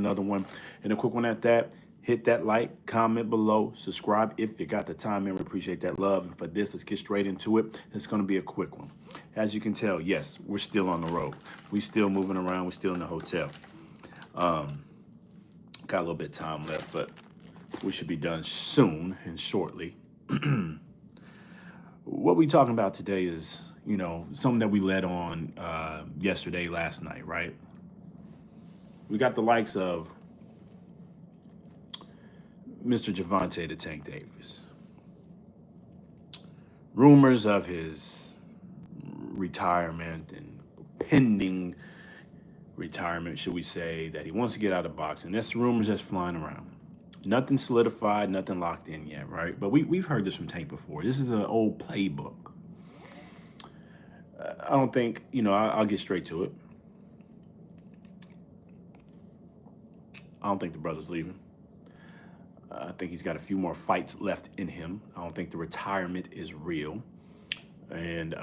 another one. And a quick one at that. Hit that like, comment below, subscribe if you got the time, and we appreciate that love. And for this, let's get straight into it. It's going to be a quick one. As you can tell, yes, we're still on the road. We still moving around. We're still in the hotel. Got a little bit of time left, but we should be done soon and shortly. What we talking about today is, something that we led on yesterday, last night, right? We got the likes of Mr. Gervonta the Tank Davis. Rumors of his retirement and pending retirement, should we say, that he wants to get out of boxing. That's the rumors that's flying around. Nothing solidified, nothing locked in yet, right? But we've heard this from Tank before. This is an old playbook. I don't think, I'll get straight to it. I don't think the brother's leaving. I think he's got a few more fights left in him. I don't think the retirement is real. And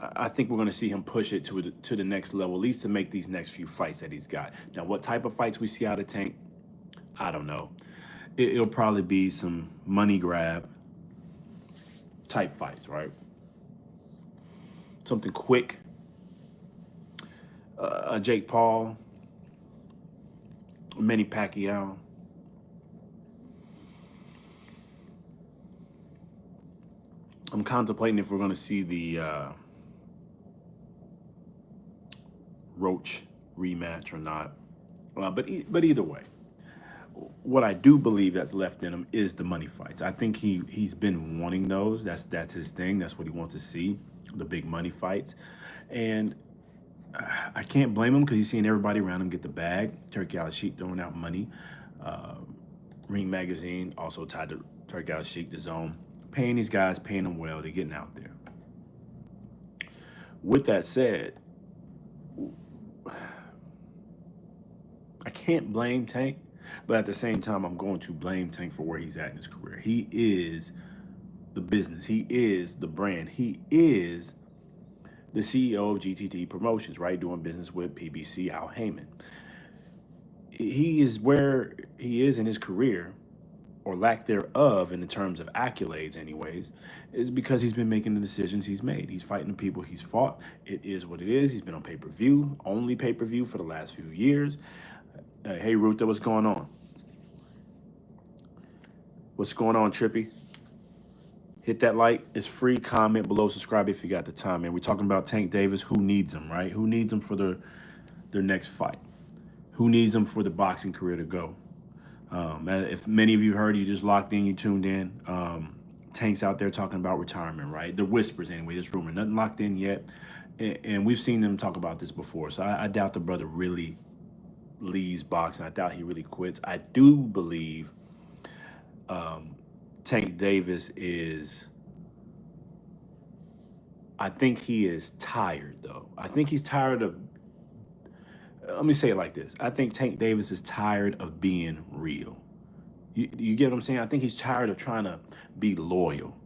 I think we're going to see him push it to the next level, at least to make these next few fights that he's got. Now, what type of fights we see out of Tank, I don't know. It'll probably be some money grab type fights, right? Something quick. Jake Paul, Manny Pacquiao. I'm contemplating if we're going to see the Roach rematch or not. But either way, what I do believe that's left in him is the money fights. I think he's been wanting those. That's his thing. That's what he wants to see, the big money fights. And I can't blame him because he's seeing everybody around him get the bag. Turkey Al-Sheikh throwing out money. Ring Magazine also tied to Turkey Al-Sheikh, the Zone. Paying these guys, paying them well. They're getting out there. With that said, I can't blame Tank, but at the same time, I'm going to blame Tank for where he's at in his career. He is the business. He is the brand. He is the CEO of GTT Promotions, right? Doing business with PBC, Al Heyman. He is where he is in his career, or lack thereof in the terms of accolades anyways, is because he's been making the decisions he's made. He's fighting the people he's fought. It is what it is. He's been on pay-per-view, only pay-per-view for the last few years. Hey, Rutha, what's going on? What's going on, Trippy? Hit that like. It's free. Comment below. Subscribe if you got the time, man. We're talking about Tank Davis. Who needs him, right? Who needs him for their next fight? Who needs him for the boxing career to go? If many of you heard, you just locked in, you tuned in. Tank's out there talking about retirement, right? The whispers anyway, this rumor, nothing locked in yet. And we've seen them talk about this before. So I doubt the brother really leaves boxing. I doubt he really quits. I do believe Tank Davis I think he is tired though. I think he's tired of, let me say it like this. I think Tank Davis is tired of being real. You get what I'm saying? I think he's tired of trying to be loyal.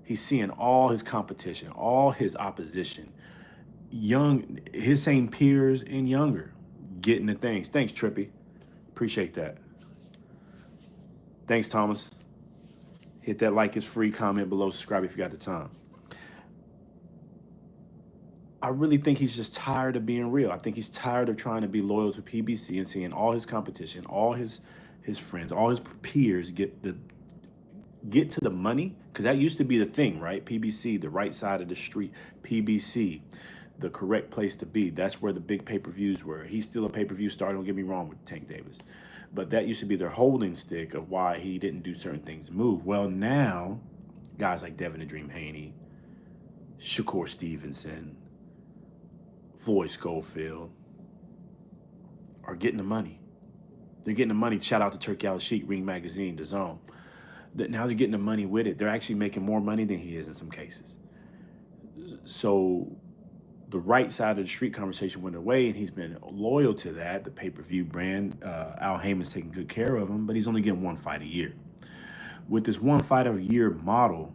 He's seeing all his competition, all his opposition, his same peers and younger, getting the things. Thanks, Trippy. Appreciate that. Thanks, Thomas. Hit that like, it's free. Comment below. Subscribe if you got the time. I really think he's just tired of being real. I think he's tired of trying to be loyal to PBC and seeing all his competition, all his friends, all his peers get to the money, because that used to be the thing, right? PBC, the right side of the street. PBC, the correct place to be. That's where the big pay-per-views were. He's still a pay-per-view star, don't get me wrong with Tank Davis. But that used to be their holding stick of why he didn't do certain things to move. Well, now, guys like Devin the Dream Haney, Shakur Stevenson, Floyd Schofield are getting the money. They're getting the money. Shout out to Turkey Al-Sheikh, Ring Magazine, The Zone. Now they're getting the money with it. They're actually making more money than he is in some cases. So the right side of the street conversation went away, and he's been loyal to that, the pay-per-view brand. Al Heyman's taking good care of him, but he's only getting one fight a year. With this one fight a year model,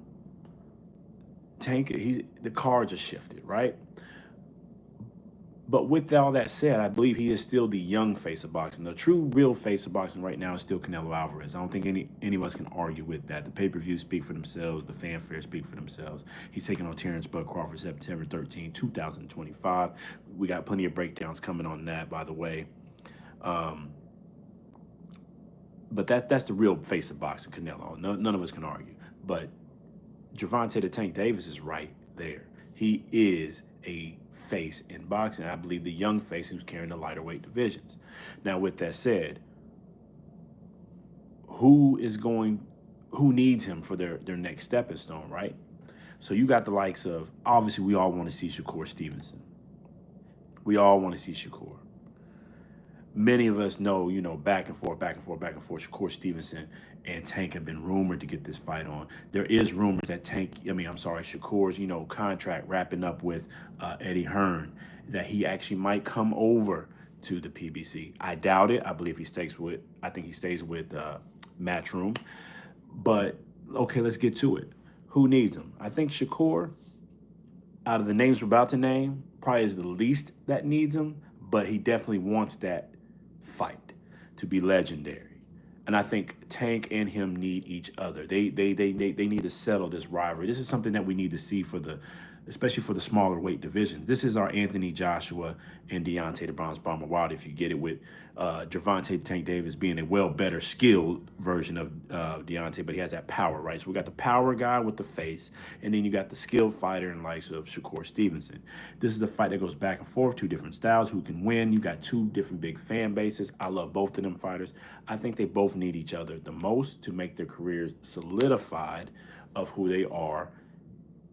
Tank, the cards are shifted, right? But with all that said, I believe he is still the young face of boxing. The true, real face of boxing right now is still Canelo Alvarez. I don't think any of us can argue with that. The pay-per-views speak for themselves. The fanfare speak for themselves. He's taking on Terrence Bud Crawford September 13, 2025. We got plenty of breakdowns coming on that, by the way. But that's the real face of boxing, Canelo. None of us can argue. But Gervonta the Tank Davis is right there. He is a face in boxing. I believe the young face who's carrying the lighter weight divisions. Now, with that said, who needs him for their next stepping stone, right? So you got the likes of, obviously, we all want to see Shakur Stevenson. We all want to see Shakur. Many of us know, back and forth, Shakur Stevenson and Tank have been rumored to get this fight on. There is rumors that Shakur's, contract wrapping up with Eddie Hearn, that he actually might come over to the PBC. I doubt it. I think he stays with Matchroom. But, okay, let's get to it. Who needs him? I think Shakur, out of the names we're about to name, probably is the least that needs him, but he definitely wants that fight to be legendary. And I think Tank and him need each other. They need to settle this rivalry. This is something that we need to see especially for the smaller weight division. This is our Anthony Joshua and Deontay the Bronze Bomber Wilder, if you get it, with Gervonta Tank Davis being a better skilled version of Deontay, but he has that power, right? So we got the power guy with the face, and then you got the skilled fighter in likes of Shakur Stevenson. This is a fight that goes back and forth, two different styles, who can win. You got two different big fan bases. I love both of them fighters. I think they both need each other the most to make their careers solidified of who they are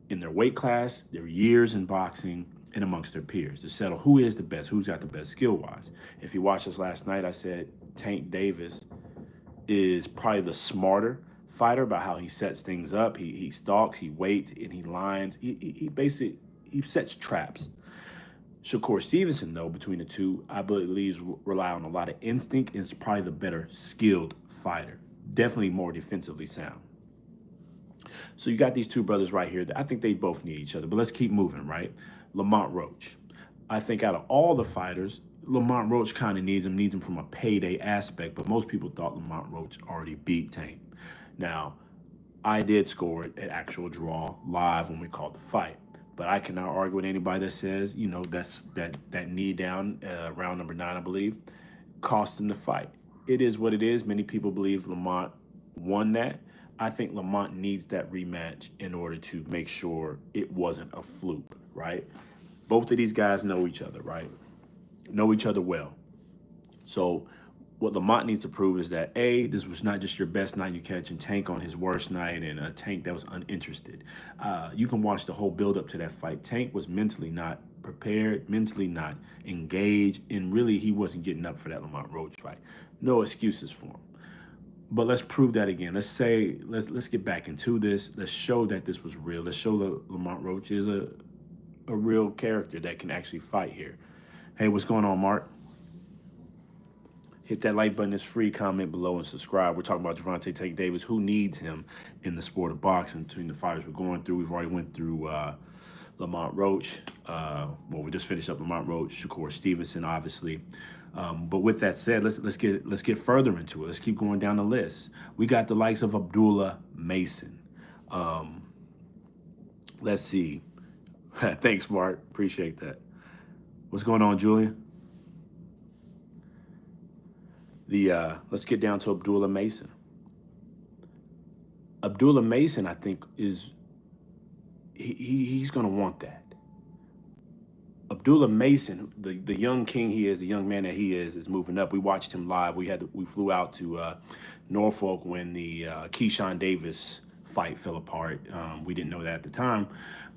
in their weight class, their years in boxing, and amongst their peers, to settle who is the best, who's got the best skill-wise. If you watched us last night, I said Tank Davis is probably the smarter fighter about how he sets things up. He stalks, he waits, and he lines. He basically sets traps. Shakur Stevenson, though, between the two, I believe rely on a lot of instinct, and is probably the better skilled fighter. Definitely more defensively sound. So you got these two brothers right here that I think they both need each other. But let's keep moving, right? Lamont Roach. I think out of all the fighters, Lamont Roach kind of needs him from a payday aspect, but most people thought Lamont Roach already beat Tank. Now, I did score it at actual draw live when we called the fight, but I cannot argue with anybody that says, that knee down, round number 9, I believe, cost him the fight. It is what it is. Many people believe Lamont won that. I think Lamont needs that rematch in order to make sure it wasn't a fluke, right? Both of these guys know each other, right? Know each other well. So what Lamont needs to prove is that, A, this was not just your best night, you catching Tank on his worst night, and a Tank that was uninterested. You can watch the whole build-up to that fight. Tank was mentally not prepared, mentally not engaged, and really he wasn't getting up for that Lamont Roach fight. No excuses for him. But let's prove that again. Let's get back into this. Let's show that this was real. Let's show that Lamont Roach is a real character that can actually fight here. Hey, what's going on, Mark? Hit that like button. It's free. Comment below and subscribe. We're talking about Gervonta Tank Davis. Who needs him in the sport of boxing? Between the fighters we're going through, we've already went through Lamont Roach. We just finished up Lamont Roach, Shakur Stevenson, obviously. But with that said, let's get further into it. Let's keep going down the list. We got the likes of Abdullah Mason. Let's see. Thanks, Mark. Appreciate that. What's going on, Julian? Let's get down to Abdullah Mason. Abdullah Mason, I think, he's gonna want that. Abdullah Mason, the young king he is, the young man that he is moving up. We watched him live. We flew out to Norfolk when the Keyshawn Davis fight fell apart. We didn't know that at the time,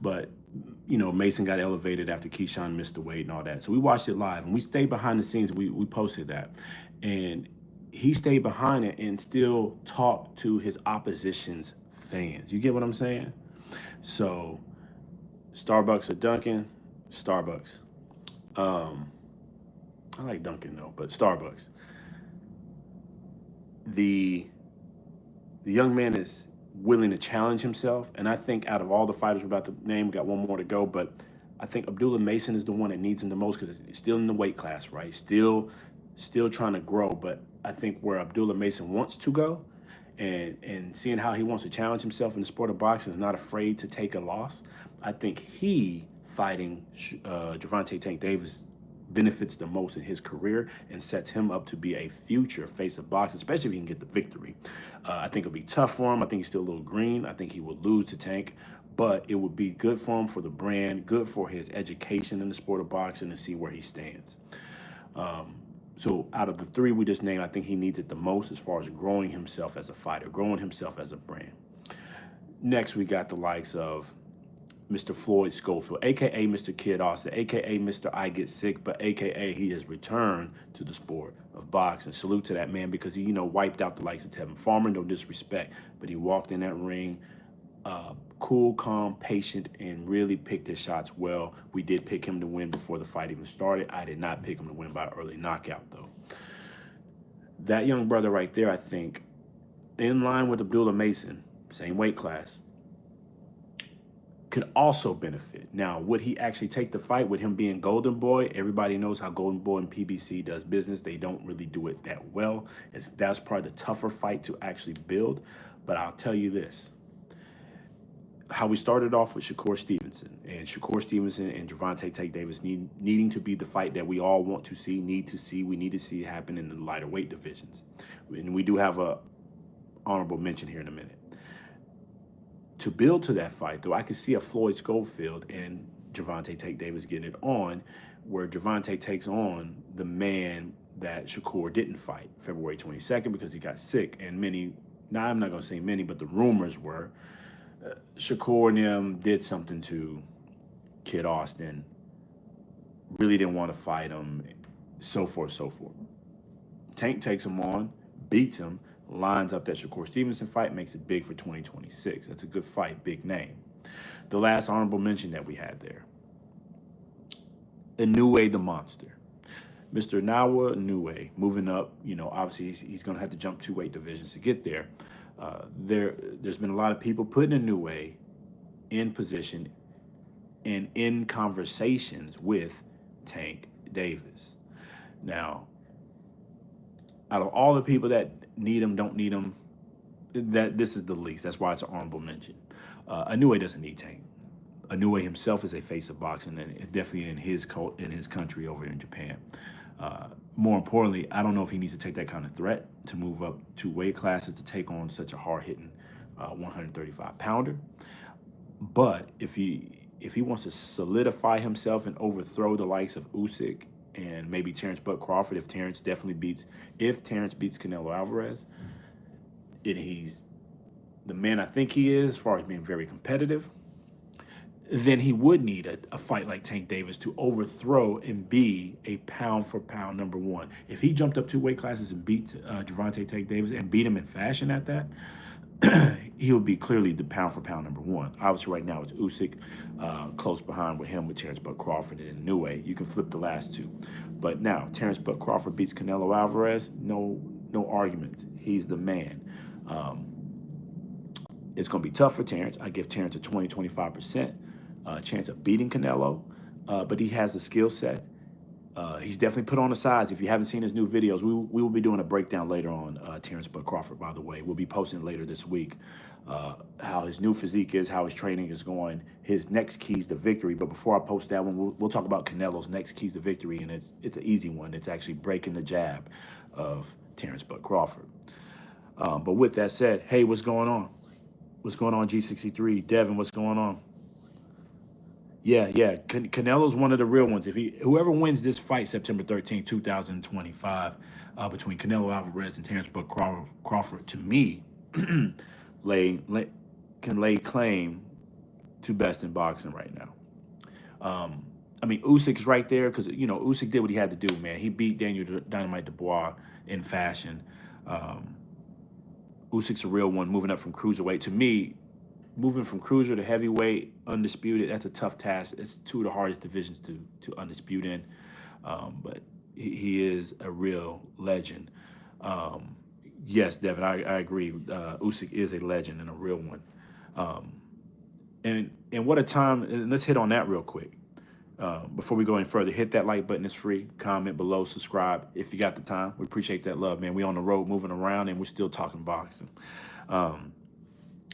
but Mason got elevated after Keyshawn missed the weight and all that. So we watched it live, and we stayed behind the scenes. We posted that, and he stayed behind it and still talked to his opposition's fans. You get what I'm saying? So Starbucks or Dunkin'? Starbucks. I like Dunkin' though, but Starbucks. The young man is willing to challenge himself, and I think out of all the fighters we're about to name, we got one more to go, but I think Abdullah Mason is the one that needs him the most because he's still in the weight class, right? Still trying to grow. But I think where Abdullah Mason wants to go, and seeing how he wants to challenge himself in the sport of boxing, is not afraid to take a loss. I think he fighting Gervonta Tank Davis benefits the most in his career and sets him up to be a future face of boxing, especially if he can get the victory. I think it'll be tough for him. I think he's still a little green. I think he will lose to Tank, but it would be good for him, for the brand, good for his education in the sport of boxing, to see where he stands. So out of the three we just named, I think he needs it the most as far as growing himself as a fighter, growing himself as a brand. Next, we got the likes of Mr. Floyd Schofield, a.k.a. Mr. Kid Austin, a.k.a. Mr. I Get Sick, but a.k.a. he has returned to the sport of boxing. Salute to that man, because he, wiped out the likes of Tevin Farmer, no disrespect, but he walked in that ring cool, calm, patient, and really picked his shots well. We did pick him to win before the fight even started. I did not pick him to win by early knockout, though. That young brother right there, I think, in line with Abdullah Mason, same weight class, could also benefit. Now, would he actually take the fight with him being Golden Boy? Everybody knows how Golden Boy and PBC does business. They don't really do it that well. That's probably the tougher fight to actually build. But I'll tell you this. How we started off with Shakur Stevenson, and Gervonta Tank Davis needing to be the fight that we all want to see, we need to see it happen in the lighter weight divisions. And we do have a honorable mention here in a minute. To build to that fight, though, I could see a Floyd Schofield and Gervonta Tank Davis getting it on, where Gervonta takes on the man that Shakur didn't fight February 22nd because he got sick. And I'm not going to say many, but the rumors were Shakur and them did something to Kid Austin, really didn't want to fight him, so forth, so forth. Tank takes him on, beats him, lines up that Shakur Stevenson fight, makes it big for 2026. That's a good fight, big name. The last honorable mention that we had there, Inoue the Monster. Mr. Inoue, moving up, obviously he's going to have to jump 2 weight divisions to get there. There's been a lot of people putting Inoue in position and in conversations with Tank Davis. Now, out of all the people that need him, don't need him, this is the least. That's why it's an honorable mention. Inoue doesn't need Tank. Inoue himself is a face of boxing, and definitely in his country over in Japan. More importantly, I don't know if he needs to take that kind of threat to move up 2 weight classes to take on such a hard-hitting 135-pounder. But if he wants to solidify himself and overthrow the likes of Usyk and maybe Terrence Buck Crawford, if Terrence beats Canelo Alvarez, and he's the man I think he is as far as being very competitive, then he would need a fight like Tank Davis to overthrow and be a pound-for-pound number 1. If he jumped up 2 weight classes and beat Gervonta Tank Davis and beat him in fashion at that, he would be clearly the pound-for-pound number 1. Obviously, right now it's Usyk, close behind with him with Terrence Buck Crawford and Inoue. You can flip the last 2. But now, Terrence Buck Crawford beats Canelo Alvarez, no arguments. He's the man. It's going to be tough for Terrence. I give Terrence a 20-25% chance of beating Canelo, but he has the skill set. He's definitely put on the size. If you haven't seen his new videos, we will be doing a breakdown later on Terrence Buck Crawford, by the way. We'll be posting later this week how his new physique is, how his training is going, his next keys to victory. But before I post that one, we'll talk about Canelo's next keys to victory, and it's an easy one. It's actually breaking the jab of Terrence Buck Crawford. But with that said, hey, what's going on? What's going on, G63? Devin, what's going on? Yeah. Canelo's one of the real ones. Whoever wins this fight September 13, 2025, between Canelo Alvarez and Terrence Buck Crawford, to me, can lay claim to best in boxing right now. Usyk's right there because, Usyk did what he had to do, man. He beat Daniel Dynamite Dubois in fashion. Usyk's a real one, moving up from cruiserweight. To me, moving from cruiser to heavyweight, undisputed, that's a tough task. It's 2 of the hardest divisions to undispute in. But he is a real legend. Yes, Devin, I agree. Usyk is a legend and a real one. And what a time, and let's hit on that real quick. Before we go any further, hit that like button. It's free. Comment below, subscribe if you got the time. We appreciate that love, man. We on the road moving around and we're still talking boxing.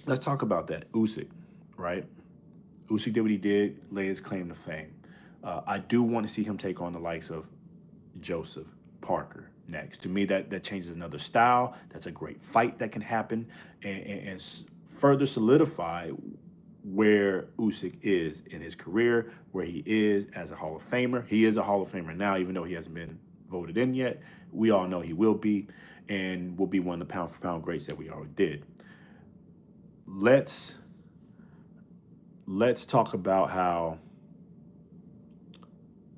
Let's talk about that. Usyk, right? Usyk did what he did, lay his claim to fame. I do want to see him take on the likes of Joseph Parker next. To me, that changes another style. That's a great fight that can happen and further solidify where Usyk is in his career, where he is as a Hall of Famer. He is a Hall of Famer now, even though he hasn't been voted in yet. We all know he will be, and will be one of the pound-for-pound greats that we already did. Let's talk about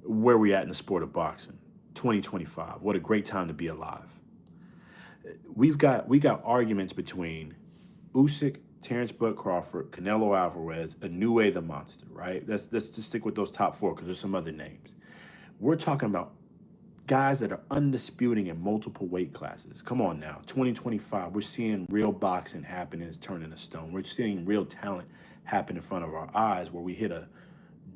where we're at in the sport of boxing. 2025. What a great time to be alive. We got arguments between Usyk, Terrence Bud Crawford, Canelo Alvarez, Inoue the Monster, right? Let's just stick with those top four because there's some other names. We're talking about guys that are undisputing in multiple weight classes. Come on now, 2025, we're seeing real boxing happen and it's turning to stone. We're seeing real talent happen in front of our eyes where we hit a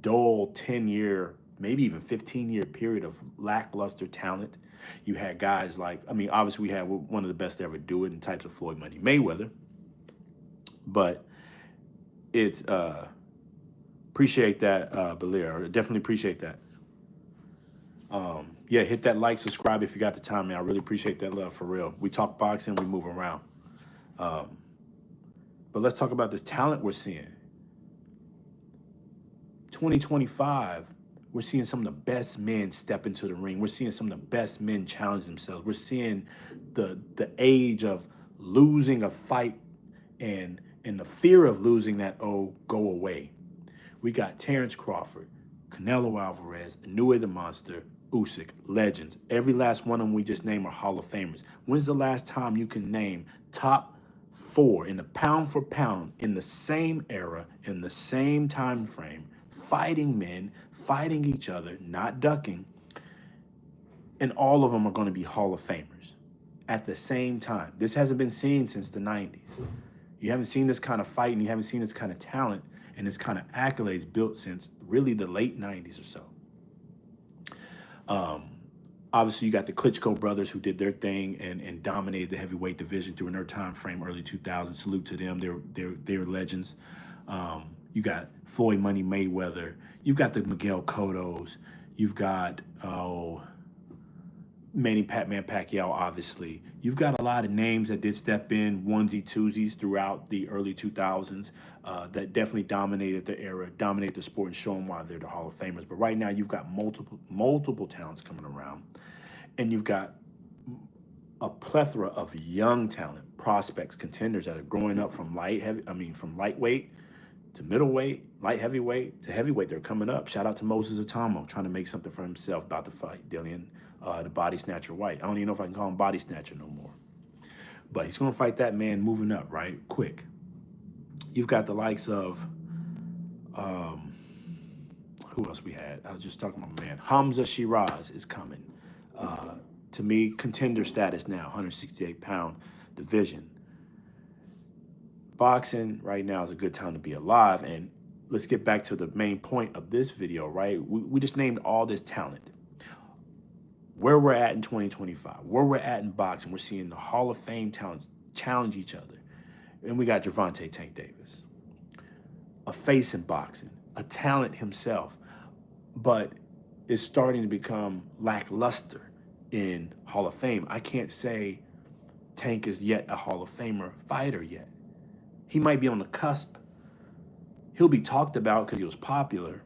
dull 10-year, maybe even 15-year period of lackluster talent. You had guys like, obviously we had one of the best to ever do it in types of Floyd Money Mayweather, but it's, appreciate that, Belair, definitely appreciate that. Yeah, hit that like, subscribe if you got the time, man. I really appreciate that love, for real. We talk boxing, we move around. But let's talk about this talent we're seeing. 2025, we're seeing some of the best men step into the ring. We're seeing some of the best men challenge themselves. We're seeing the age of losing a fight and the fear of losing that go away. We got Terrence Crawford, Canelo Alvarez, Inoue the Monster, Usyk, legends. Every last one of them we just named are Hall of Famers. When's the last time you can name top four in the pound for pound in the same era, in the same time frame, fighting men, fighting each other, not ducking, and all of them are going to be Hall of Famers at the same time? This hasn't been seen since the 90s. You haven't seen this kind of fight and you haven't seen this kind of talent and this kind of accolades built since really the late 90s or so. Obviously, you got the Klitschko brothers who did their thing and dominated the heavyweight division during their time frame, early 2000s. Salute to them. They're legends. You got Floyd Money Mayweather. You've got the Miguel Cottos. You've got Manny Pacquiao, obviously. You've got a lot of names that did step in onesie twosies throughout the early 2000s that definitely dominated the era, dominated the sport, and show them why they're the Hall of Famers. But right now, you've got multiple talents coming around, and you've got a plethora of young talent, prospects, contenders that are growing up from lightweight to middleweight, light heavyweight to heavyweight. They're coming up. Shout out to Moses Atamo, trying to make something for himself, about to fight Dillian, the Body Snatcher White. I don't even know if I can call him Body Snatcher no more. But he's going to fight that man moving up, right? Quick. You've got the likes of, who else we had? I was just talking about, man. Hamza Shiraz is coming. To me, contender status now, 168-pound division. Boxing right now is a good time to be alive. And let's get back to the main point of this video, right? We just named all this talent. Where we're at in 2025, where we're at in boxing, we're seeing the Hall of Fame talents challenge each other. And we got Gervonta Tank Davis, a face in boxing, a talent himself, but is starting to become lackluster in Hall of Fame. I can't say Tank is yet a Hall of Famer fighter yet. He might be on the cusp. He'll be talked about because he was popular.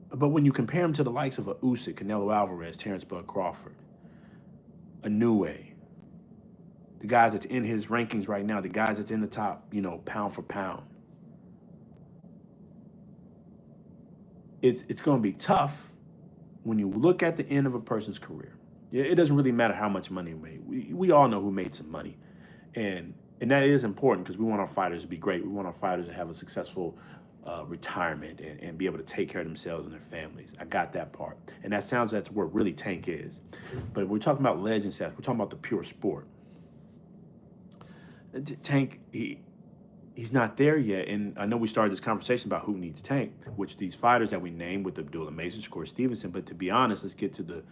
But when you compare him to the likes of a Usyk, Canelo Alvarez, Terrence Bud Crawford, Inoue, the guys that's in his rankings right now, the guys that's in the top, pound for pound, it's going to be tough when you look at the end of a person's career. It doesn't really matter how much money he made. We all know who made some money. And that is important because we want our fighters to be great. We want our fighters to have a successful retirement and be able to take care of themselves and their families. I got that part. And that sounds like where really Tank is. But we're talking about legend status. We're talking about the pure sport. Tank, he's not there yet. And I know we started this conversation about who needs Tank, which these fighters that we named with Abdullah Mason, Shakur Stevenson. But to be honest, let's get to the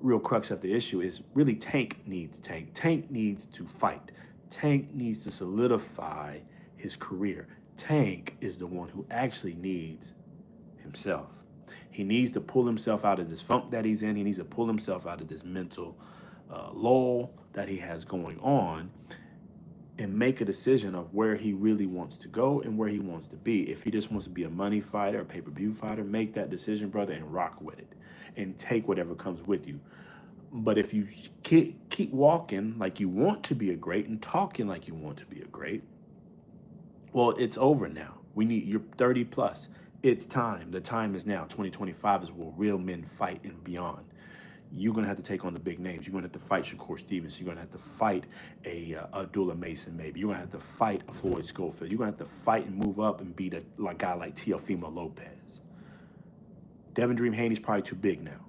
real crux of the issue is really Tank needs Tank. Tank needs to fight. Tank needs to solidify his career. Tank is the one who actually needs himself. He needs to pull himself out of this funk that he's in. He needs to pull himself out of this mental lull that he has going on and make a decision of where he really wants to go and where he wants to be. If he just wants to be a money fighter, a pay-per-view fighter, make that decision, brother, and rock with it and take whatever comes with you. But if you keep walking like you want to be a great and talking like you want to be a great, well, it's over now. You're 30 plus. It's time. The time is now. 2025 is where real men fight and beyond. You're going to have to take on the big names. You're going to have to fight Shakur Stevenson. You're going to have to fight a Abdullah Mason, maybe. You're going to have to fight a Floyd Schofield. You're going to have to fight and move up and beat a guy like Teofimo Lopez. Devin Dream Haney's probably too big now.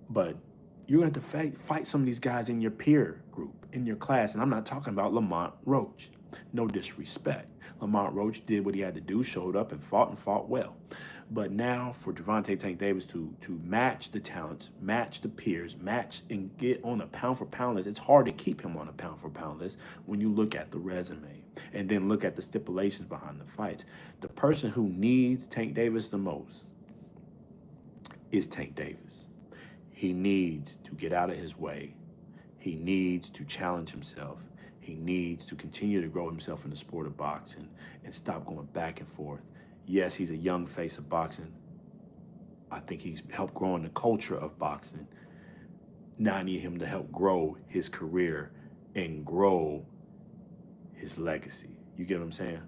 But you're going to have to fight some of these guys in your peer group, in your class. And I'm not talking about Lamont Roach. No disrespect. Lamont Roach did what he had to do, showed up and fought well. But now for Gervonta Tank Davis to match the talents, match the peers, match and get on a pound for pound list, it's hard to keep him on a pound for pound list when you look at the resume and then look at the stipulations behind the fights. The person who needs Tank Davis the most is Tank Davis. He needs to get out of his way. He needs to challenge himself. He needs to continue to grow himself in the sport of boxing and stop going back and forth. Yes, he's a young face of boxing. I think he's helped grow in the culture of boxing. Now I need him to help grow his career and grow his legacy. You get what I'm saying?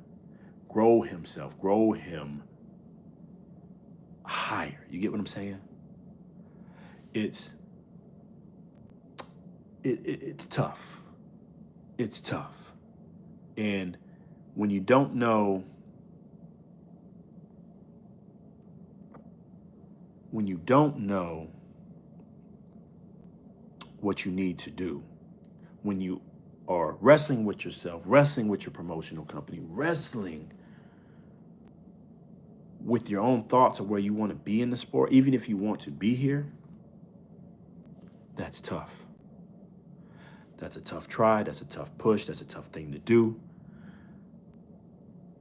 Grow himself, grow him higher. You get what I'm saying? It's tough. It's tough. And when you don't know what you need to do, when you are wrestling with yourself, wrestling with your promotional company, wrestling with your own thoughts of where you want to be in the sport, even if you want to be here, that's tough. That's a tough try. That's a tough push. That's a tough thing to do.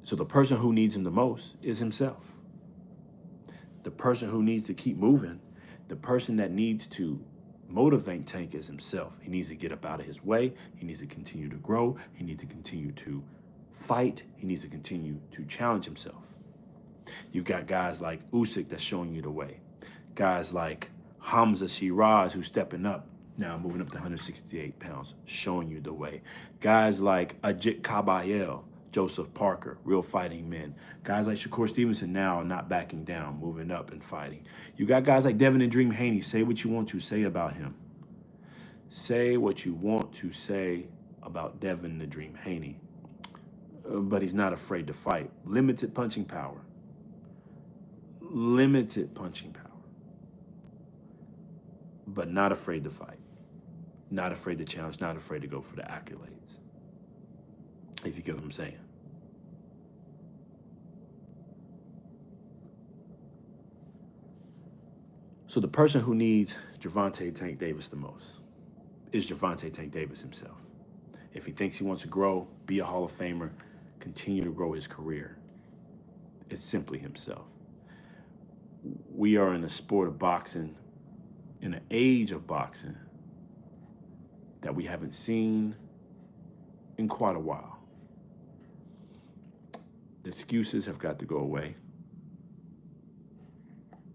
So the person who needs him the most is himself. The person who needs to keep moving, the person that needs to motivate Tank is himself. He needs to get up out of his way. He needs to continue to grow. He needs to continue to fight. He needs to continue to challenge himself. You've got guys like Usyk that's showing you the way. Guys like Hamza Shiraz who's stepping up now, moving up to 168 pounds, showing you the way. Guys like Ajit Kabayel, Joseph Parker, real fighting men. Guys like Shakur Stevenson now are not backing down, moving up and fighting. You got guys like Devin and Dream Haney. Say what you want to say about him. Say what you want to say about Devin the Dream Haney. But he's not afraid to fight. Limited punching power. Limited punching power. But not afraid to fight. Not afraid to challenge, not afraid to go for the accolades. If you get what I'm saying. So the person who needs Gervonta Tank Davis the most is Gervonta Tank Davis himself. If he thinks he wants to grow, be a Hall of Famer, continue to grow his career, it's simply himself. We are in a sport of boxing, in an age of boxing that we haven't seen in quite a while. The excuses have got to go away.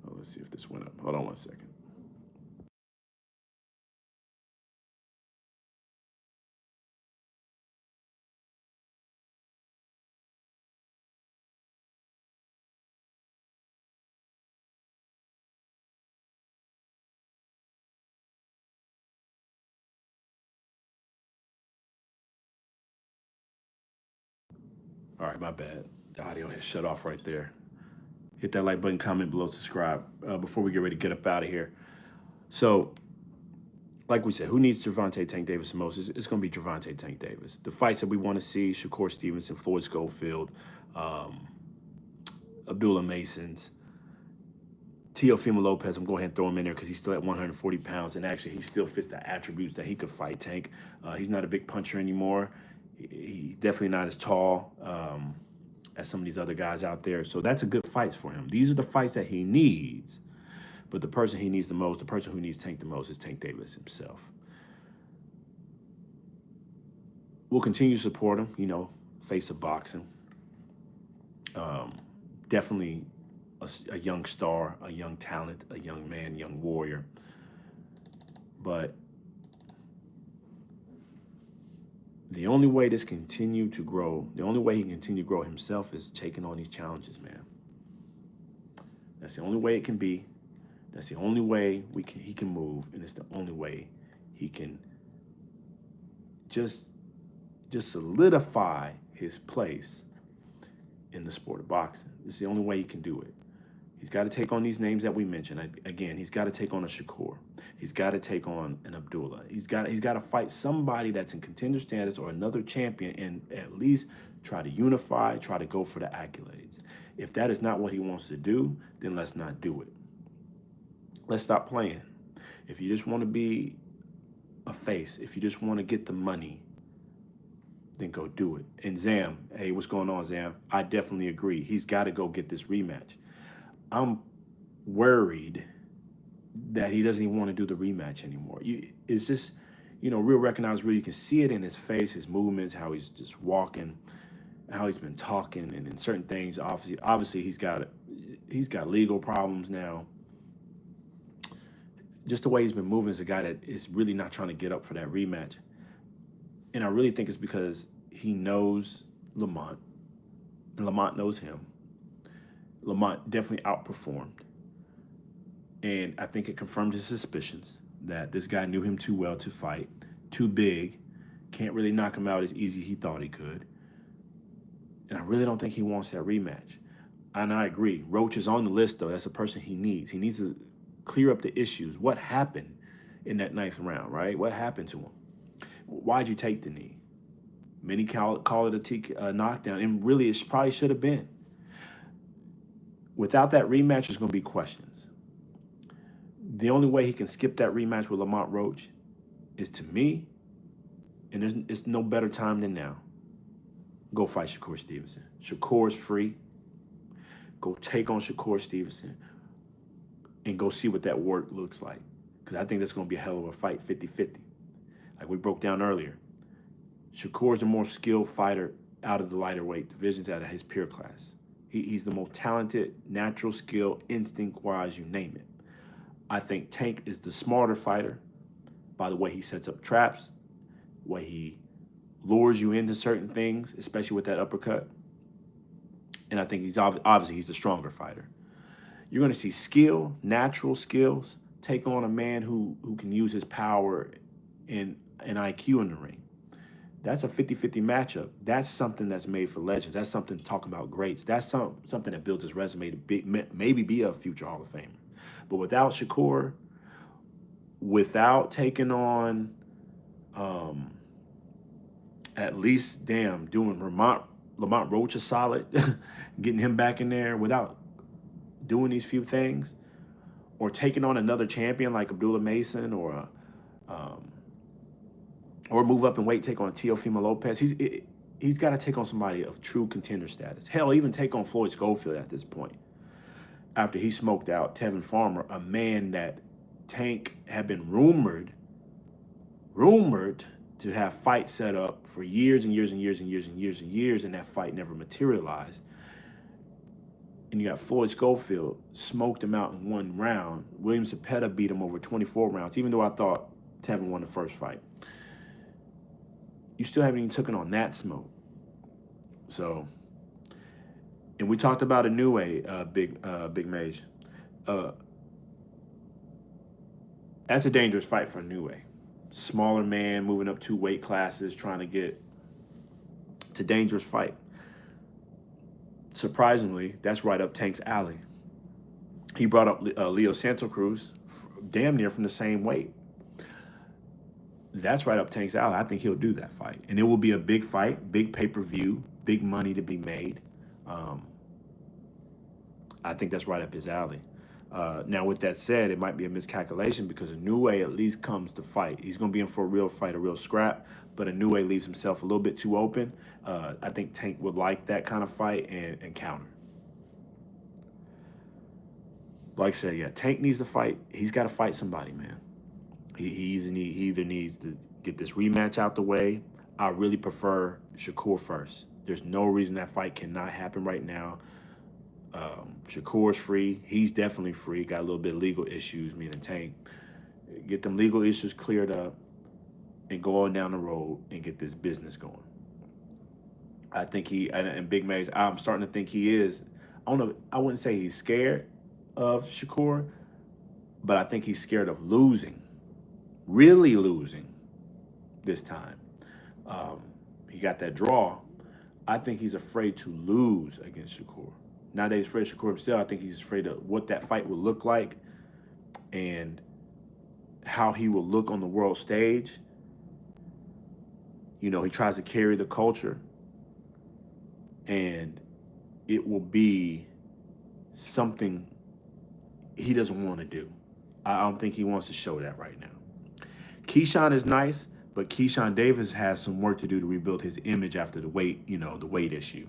Oh, let's see if this went up. Hold on one second. All right, my bad. The audio has shut off right there. Hit that like button, comment below, subscribe before we get ready to get up out of here. So like we said, who needs Gervonta Tank Davis the most? It's going to be Gervonta Tank Davis. The fights that we want to see, Shakur Stevenson, Floyd Schofield, Abdullah Mason's, Teofimo Lopez, I'm going to go ahead and throw him in there because he's still at 140 pounds, and actually he still fits the attributes that he could fight Tank. He's not a big puncher anymore. He's definitely not as tall as some of these other guys out there. So that's a good fight for him. These are the fights that he needs. But the person he needs the most, the person who needs Tank the most is Tank Davis himself. We'll continue to support him, you know, face of boxing. Definitely a young star, a young talent, a young man, young warrior. But the only way this continue to grow, the only way he can continue to grow himself is taking on these challenges, man. That's the only way it can be. That's the only way he can move, and it's the only way he can just solidify his place in the sport of boxing. It's the only way he can do it. He's got to take on these names that we mentioned. Again, he's got to take on a Shakur. He's got to take on an Abdullah. He's got to fight somebody that's in contender status or another champion, and at least try to unify, try to go for the accolades. If that is not what he wants to do, then let's not do it. Let's stop playing. If you just want to be a face, if you just want to get the money, then go do it. And Zam, hey, what's going on, Zam? I definitely agree. He's got to go get this rematch. I'm worried that he doesn't even want to do the rematch anymore. It's just, you know, real recognized, real. You can see it in his face, his movements, how he's just walking, how he's been talking, and in certain things. Obviously, he's got legal problems now. Just the way he's been moving is a guy that is really not trying to get up for that rematch. And I really think it's because he knows Lamont, and Lamont knows him. Lamont definitely outperformed. And I think it confirmed his suspicions that this guy knew him too well to fight, too big, can't really knock him out as easy as he thought he could. And I really don't think he wants that rematch. And I agree. Roach is on the list, though. That's a person he needs. He needs to clear up the issues. What happened in that 9th round, right? What happened to him? Why'd you take the knee? Many call it a knockdown, and really it probably should have been. Without that rematch, there's going to be questions. The only way he can skip that rematch with Lamont Roach is, to me, and it's no better time than now, go fight Shakur Stevenson. Shakur's free. Go take on Shakur Stevenson and go see what that work looks like. Because I think that's going to be a hell of a fight, 50-50. Like we broke down earlier. Shakur's the more skilled fighter out of the lighter weight divisions, out of his peer class. He's the most talented, natural skill, instinct-wise, you name it. I think Tank is the smarter fighter by the way he sets up traps, the way he lures you into certain things, especially with that uppercut. And I think he's obviously he's the stronger fighter. You're going to see skill, natural skills, take on a man who can use his power and IQ in the ring. That's a 50-50 matchup. That's something that's made for legends. That's something talking about greats. That's something that builds his resume to maybe be a future Hall of Famer. But without Shakur, without taking on at least, doing Lamont Roach a solid, getting him back in there, without doing these few things, or taking on another champion like Abdullah Mason, or move up in weight, take on Teofimo Lopez. He's got to take on somebody of true contender status. Hell, even take on Floyd Schofield at this point. After he smoked out Tevin Farmer, a man that Tank had been rumored to have fights set up for years and years and years and years and years and years, and that fight never materialized. And you got Floyd Schofield, smoked him out in 1 round. William Zepeda beat him over 24 rounds, even though I thought Tevin won the first fight. You still haven't even taken on that smoke. So, and we talked about Inoue, Big Mage. That's a dangerous fight for Inoue. Smaller man, moving up 2 weight classes, trying to get. It's a dangerous fight. Surprisingly, that's right up Tank's alley. He brought up Leo Santa Cruz, damn near from the same weight. That's right up Tank's alley. I think he'll do that fight, and it will be a big fight, big pay-per-view, big money to be made. Um, I think that's right up his alley. Now, with that said, it might be a miscalculation because Inoue at least comes to fight. He's going to be in for a real fight, a real scrap, but Inoue leaves himself a little bit too open. I think Tank would like that kind of fight and counter. Like I said, yeah, Tank needs to fight. He's got to fight somebody, man. He either needs to get this rematch out the way. I really prefer Shakur first. There's no reason that fight cannot happen right now. Shakur's free. He's definitely free. Got a little bit of legal issues, me and Tank. Get them legal issues cleared up and go on down the road and get this business going. I think and Big Mays, I'm starting to think he is. I don't know. I wouldn't say he's scared of Shakur, but I think he's scared of losing, really losing this time. He got that draw. I think he's afraid to lose against Shakur. Now that he's afraid of Shakur himself, I think he's afraid of what that fight will look like and how he will look on the world stage. You know, he tries to carry the culture, and it will be something he doesn't want to do. I don't think he wants to show that right now. Keyshawn is nice, but Keyshawn Davis has some work to do to rebuild his image after the weight, the weight issue.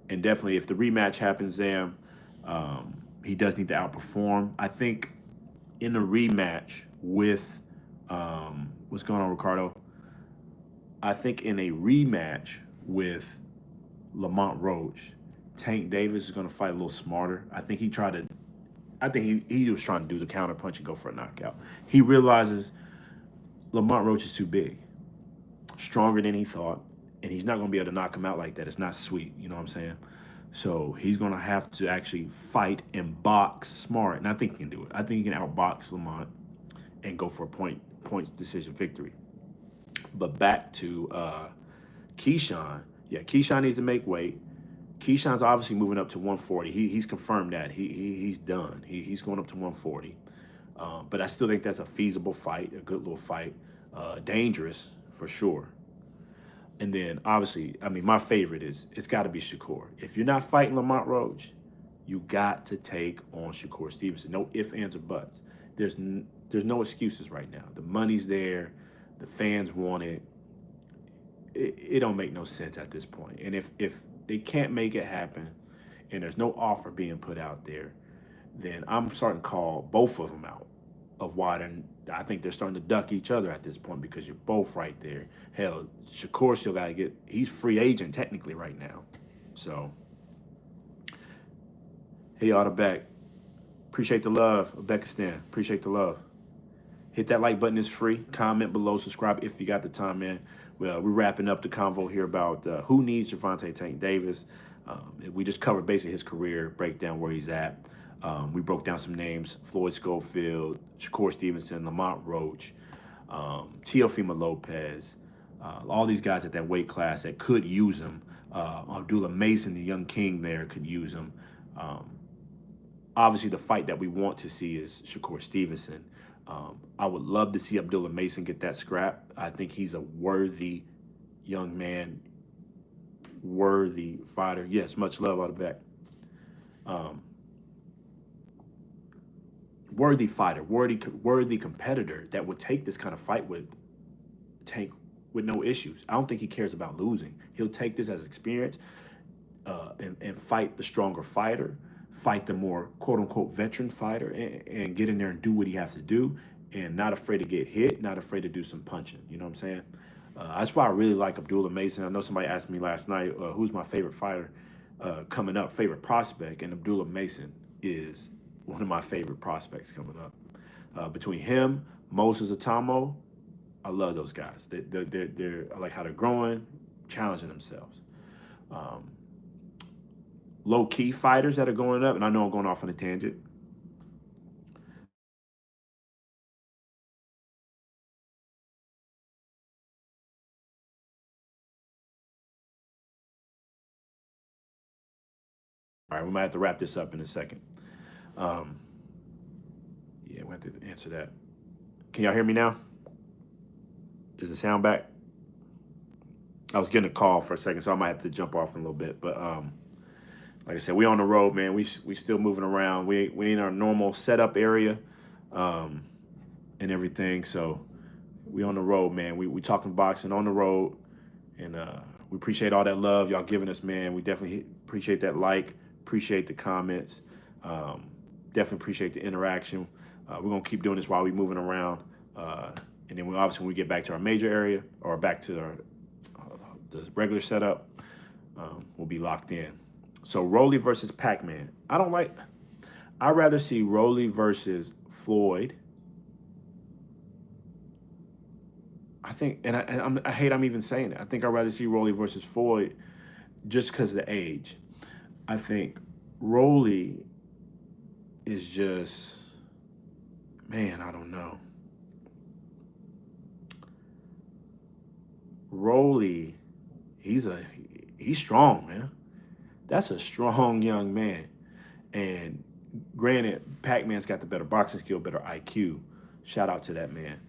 And definitely, if the rematch happens, Zam, he does need to outperform. I think in a rematch with, what's going on, Ricardo? I think in a rematch with Lamont Roach, Tank Davis is going to fight a little smarter. I think he was trying to do the counter punch and go for a knockout. He realizes Lamont Roach is too big, stronger than he thought, and he's not going to be able to knock him out like that. It's not sweet, you know what I'm saying? So he's going to have to actually fight and box smart, and I think he can do it. I think he can outbox Lamont and go for a points decision victory. But back to Keyshawn. Yeah, Keyshawn needs to make weight. Keyshawn's obviously moving up to 140. He's confirmed that. He's done. He's going up to 140. But I still think that's a feasible fight, a good little fight. Dangerous, for sure. And then, obviously, I mean, my favorite it's got to be Shakur. If you're not fighting Lamont Roach, you got to take on Shakur Stevenson. No ifs, ands, or buts. There's no excuses right now. The money's there. The fans want it. It don't make no sense at this point. And if they can't make it happen and there's no offer being put out there, then I'm starting to call both of them out of why I think they're starting to duck each other at this point because you're both right there. Hell, Shakur still got to he's free agent technically right now. So, hey, y'all, the back. Appreciate the love, Uzbekistan. Appreciate the love. Hit that like button. It's free. Comment below. Subscribe if you got the time, man. Well, we're wrapping up the convo here about who needs Gervonta Tank Davis. We just covered basically his career, break down where he's at. We broke down some names: Floyd Schofield, Shakur Stevenson, Lamont Roach, Teofimo Lopez, all these guys at that weight class that could use him. Abdullah Mason, the young king there, could use him. Obviously, the fight that we want to see is Shakur Stevenson. I would love to see Abdullah Mason get that scrap. I think he's a worthy young man, worthy fighter. Yes, much love out of back. Worthy fighter, worthy competitor that would take this kind of fight with Tank with no issues. I don't think he cares about losing. He'll take this as experience and fight the stronger fighter, fight the more quote-unquote veteran fighter, and get in there and do what he has to do, and not afraid to get hit, not afraid to do some punching. You know what I'm saying? That's why I really like Abdullah Mason. I know somebody asked me last night, who's my favorite fighter coming up, favorite prospect, and Abdullah Mason is one of my favorite prospects coming up. Between him, Moses Atamo, I love those guys. I like how they're growing, challenging themselves. Low-key fighters that are going up, and I know I'm going off on a tangent. All right, we might have to wrap this up in a second. Yeah, we have to answer that. Can y'all hear me now? Is the sound back? I was getting a call for a second, so I might have to jump off in a little bit. But like I said, we on the road, man. We still moving around. We in our normal setup area, and everything. So we on the road, man. We talking boxing on the road, and we appreciate all that love y'all giving us, man. We definitely appreciate that like, appreciate the comments, definitely appreciate the interaction. We're gonna keep doing this while we moving around, and then obviously when we get back to our major area or back to our the regular setup, we'll be locked in. So Rolly versus Pac-Man. I'd rather see Rolly versus Floyd. I think, and I hate I'm even saying that. I think I'd rather see Rolly versus Floyd just because of the age. I think Rolly is just, man, I don't know. Rolly, he's strong, man. That's a strong young man. And granted, Pac-Man's got the better boxing skill, better IQ. Shout out to that man.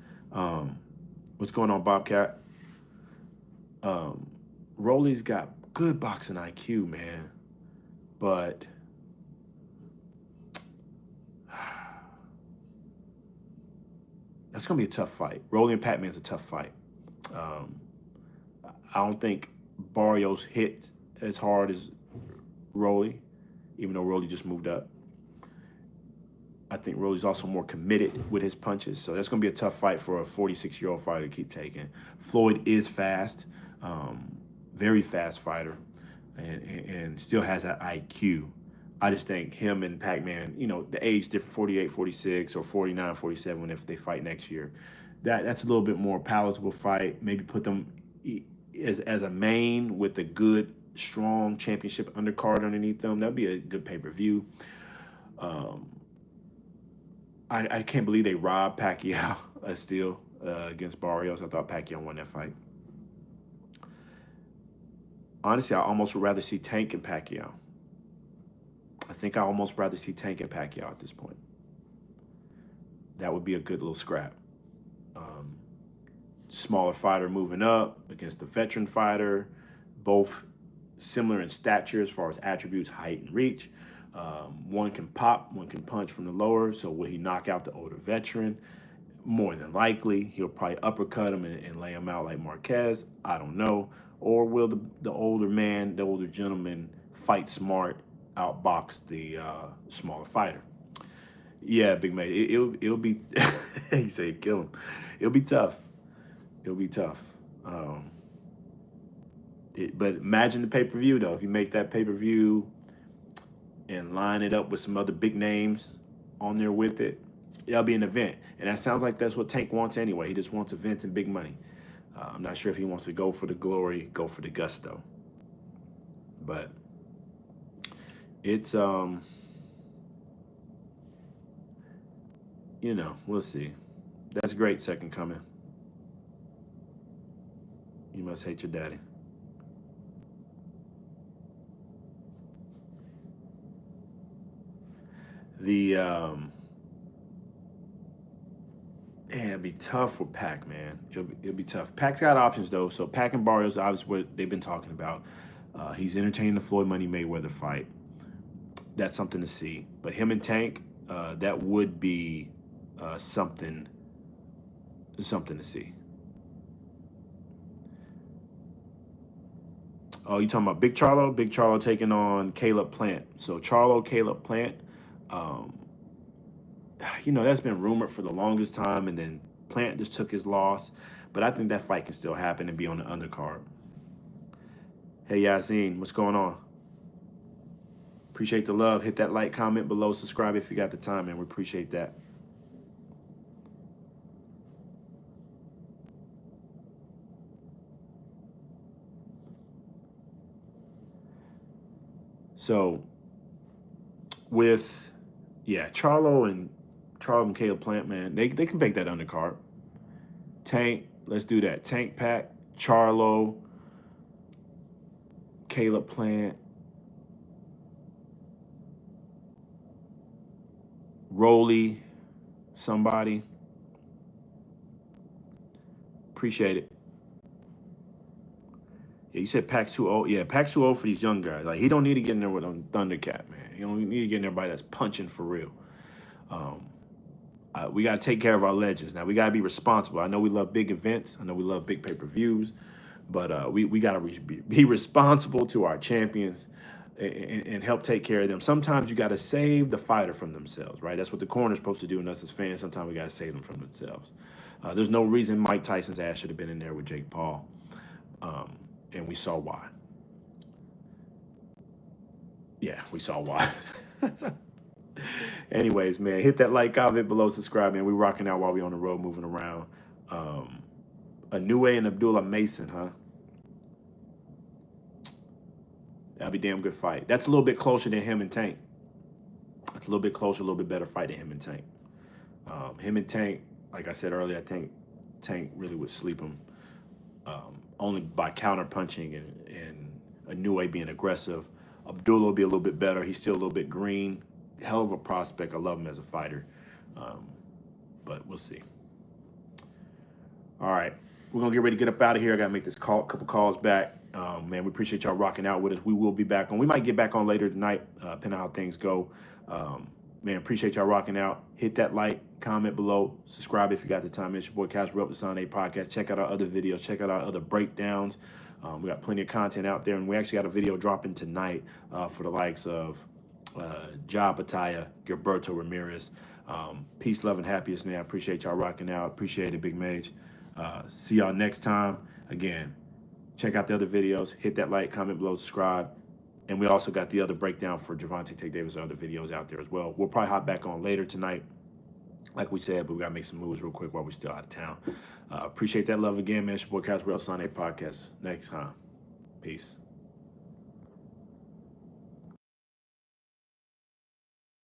What's going on, Bobcat? Rolly's got good boxing IQ, man. But that's going to be a tough fight. Rolly and Pac-Man's a tough fight. I don't think Barrios hit as hard as Rolly, even though Rolly just moved up. I think Rolly's also more committed with his punches. So that's going to be a tough fight for a 46-year-old fighter to keep taking. Floyd is fast, very fast fighter, and still has that IQ. I just think him and Pac-Man, the age different, 48, 46, or 49, 47, if they fight next year, that's a little bit more palatable fight. Maybe put them as a main with a good, strong championship undercard underneath them. That'd be a good pay-per-view. I can't believe they robbed Pacquiao still against Barrios. I thought Pacquiao won that fight. Honestly, I almost would rather see Tank and Pacquiao. I think I almost rather see Tank and Pacquiao at this point. That would be a good little scrap. Smaller fighter moving up against the veteran fighter, both similar in stature as far as attributes, height, and reach. One can pop, one can punch from the lower. So will he knock out the older veteran? More than likely, he'll probably uppercut him and lay him out like Marquez. I don't know. Or will the older man, the older gentleman, fight smart, outbox the smaller fighter? Yeah, Big Man. It'll be. He said kill him. It'll be tough. It'll be tough. But imagine the pay-per-view though. If you make that pay-per-view and line it up with some other big names on there with it, it'll be an event. And that sounds like that's what Tank wants anyway. He just wants events and big money. I'm not sure if he wants to go for the glory, go for the gusto. But it's, we'll see. That's great, Second Coming. You must hate your daddy. It'd be tough for Pac, man. It'll be tough. Pac's got options though. So Pac and Barrios, obviously, what they've been talking about. He's entertaining the Floyd Money Mayweather fight. That's something to see. But him and Tank, that would be something to see. Oh, you talking about Big Charlo? Big Charlo taking on Caleb Plant. So Charlo, Caleb Plant. That's been rumored for the longest time, and then Plant just took his loss. But I think that fight can still happen and be on the undercard. Hey, Yassine, what's going on? Appreciate the love. Hit that like, comment below, subscribe if you got the time, man. We appreciate that. So, with, Charlo and Caleb Plant, man, they can make that undercard. Tank, let's do that. Tank, Pac, Charlo, Caleb Plant, Rolly, somebody. Appreciate it. Yeah, you said Pac 2-0. Yeah, Pac 2-0 for these young guys. Like, he don't need to get in there with a Thundercat, man. He don't need to get in there by that's punching for real. We got to take care of our legends. Now, we got to be responsible. I know we love big events. I know we love big pay-per-views. But we got to be responsible to our champions and help take care of them. Sometimes you got to save the fighter from themselves, right? That's what the corner's supposed to do, and us as fans, sometimes we got to save them from themselves. There's no reason Mike Tyson's ass should have been in there with Jake Paul, and we saw why. Yeah, we saw why. Anyways, man, hit that like, comment below, subscribe, man. We rocking out while we on the road, moving around. Inoue and Abdullah Mason, huh? That'll be a damn good fight. That's a little bit closer than him and Tank. That's a little bit closer, a little bit better fight than him and Tank. Him and Tank, like I said earlier, I think Tank really would sleep him only by counter punching and Inoue being aggressive. Abdullah will be a little bit better. He's still a little bit green. Hell of a prospect. I love him as a fighter. But we'll see. All right. We're going to get ready to get up out of here. I got to make this couple calls back. Man, we appreciate y'all rocking out with us. We will be back on. We might get back on later tonight, depending on how things go. Man, appreciate y'all rocking out. Hit that like, comment below, subscribe if you got the time. It's your boy Casper up the Sunday podcast. Check out our other videos. Check out our other breakdowns. We got plenty of content out there, and we actually got a video dropping tonight for the likes of Ja Bataya, Gilberto Ramirez. Peace, love, and happiness, man. I appreciate y'all rocking out. Appreciate it, Big Mage. See y'all next time. Again, check out the other videos. Hit that like, comment below, subscribe. And we also got the other breakdown for Gervonta Davis, other videos out there as well. We'll probably hop back on later tonight, like we said, but we got to make some moves real quick while we're still out of town. Appreciate that love again, man. It's your boy Casper Sunday podcast. Next time. Peace.